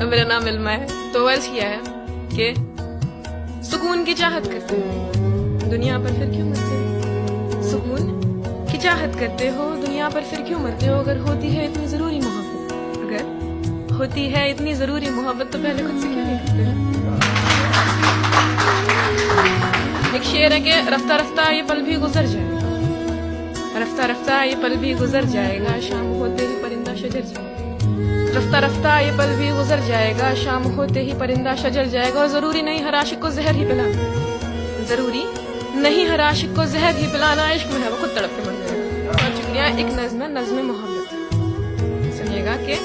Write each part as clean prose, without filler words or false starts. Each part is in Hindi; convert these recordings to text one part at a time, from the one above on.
मेरा नाम इल्मा है। तो अर्ज किया है कि सुकून की चाहत करते हो दुनिया पर फिर क्यों मरते हो? सुकून की चाहत करते हो दुनिया पर फिर क्यों मरते हो? अगर होती है इतनी जरूरी मोहब्बत, अगर होती है इतनी जरूरी मोहब्बत, तो पहले खुद से क्यों नहीं करते? एक शेर है कि रफ्ता रफ्ता ये पल भी गुजर जाएगा, रफ्ता रफ्ता ये पल भी गुजर जाएगा, शाम होते ही परिंदा शजर जाएगा। रफ्ता रफ्ता ये पल भी गुजर जाएगा, शाम होते ही परिंदा शजर जाएगा। और जरूरी नहीं हर आशिक को जहर ही पिलाना, जरूरी नहीं हर आशिक को जहर ही पिलाना, इश्क में है वो खुद तड़प के मर जाएगा। और शुक्रिया। एक नज़्म है, नज़्म मोहब्बत। सुनिएगा कि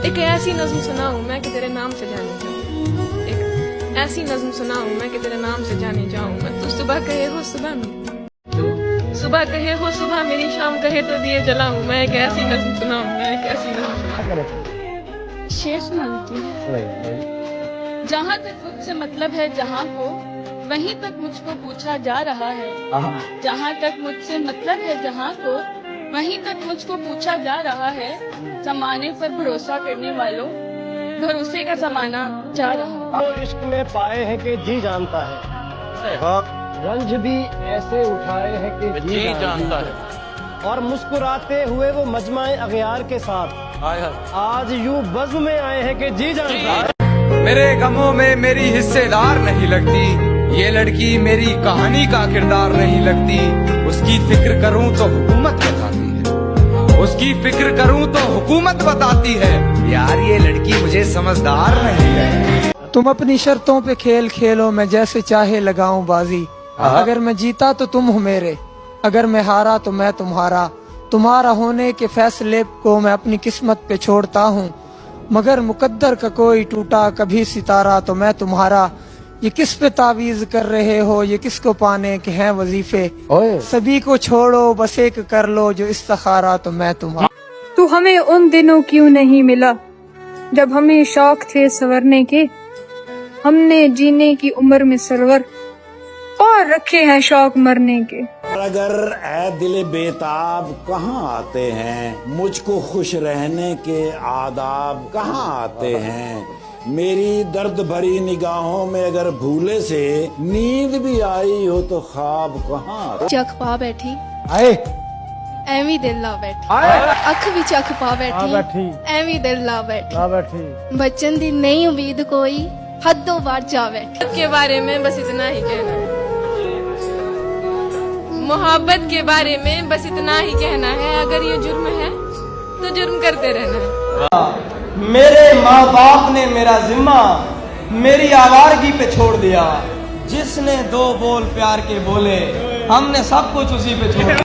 एक ऐसी नज़्म सुनाऊं मैं कि तेरे नाम से जाने जाऊं, एक ऐसी नज़्म सुनाऊं मैं कि तेरे नाम से जाने जाऊं मैं। तू सुबह कहे हो सुबह मेरी, तू सुबह कहे हो सुबह मेरी, शाम कहे तो दिए जलाऊं मैं। एक ऐसी नज़्म सुनाऊं मैं, एक ऐसी नज़्म। शेर सुनाती हूँ। जहाँ तक मुझसे मतलब है जहाँ को, वहीं तक मुझको पूछा जा रहा है। जहाँ तक मुझसे मतलब है जहाँ को, वहीं तक मुझको पूछा जा रहा है। जमाने पर भरोसा करने वालों, भरोसे का जमाना जा रहा है। तो इश्क में पाए हैं कि जी जानता है, रंज भी ऐसे उठाए हैं कि जी जानता है। और मुस्कुराते हुए वो मजमाए अगयार के साथ आज यूं बज़्म में आए हैं कि जी जानता है। मेरे गमों में मेरी हिस्सेदार नहीं लगती, ये लड़की मेरी कहानी का किरदार नहीं लगती। उसकी फिक्र करूं तो हुकूमत बताती है, उसकी फिक्र करूं तो हुकूमत बताती है। यार ये लड़की मुझे समझदार नहीं है। तुम अपनी शर्तों पे खेल खेलो, मैं जैसे चाहे लगाऊं बाजी। अगर मैं जीता तो तुम हो मेरे, अगर मैं हारा तो मैं तुम्हारा। तुम्हारा होने के फैसले को मैं अपनी किस्मत पे छोड़ता हूँ, मगर मुकद्दर का कोई टूटा कभी सितारा तो मैं तुम्हारा। ये किस पे तावीज कर रहे हो, ये किसको पाने के हैं वजीफे? सभी को छोड़ो बस एक कर लो जो इस्तिखारा तो मैं तुम्हारा। तू हमें उन दिनों क्यों नहीं मिला जब हमें शौक थे संवरने के, हमने जीने की उम्र में सरवर और रखे हैं शौक मरने के। अगर ऐ दिल बेताब कहाँ आते हैं, मुझको खुश रहने के आदाब कहाँ आते हैं। मेरी दर्द भरी निगाहों में अगर भूले से नींद भी आई हो तो ख्वाब कहाँ। चख पा बैठी आए ਐਵੇਂ ਦਿਲ ਲਾ ਬੈਠੀ, ਅੱਖ ਵੀ ਚੱਖ ਪਾ ਬੈਠੀ ਐਵੇਂ ਦਿਲ ਲਾ ਬੈਠੀ। बचन दी नहीं उम्मीद कोई, हदों बार जा बैठी। के बारे में बस इतना ही कहना है, मोहब्बत के बारे में बस इतना ही कहना है। अगर ये जुर्म है तो जुर्म करते रहना है। मेरे माँ बाप ने मेरा जिम्मा मेरी आवारगी पे छोड़ दिया। जिसने दो बोल प्यार के बोले, हमने सब कुछ उसी पे छोड़ दिया।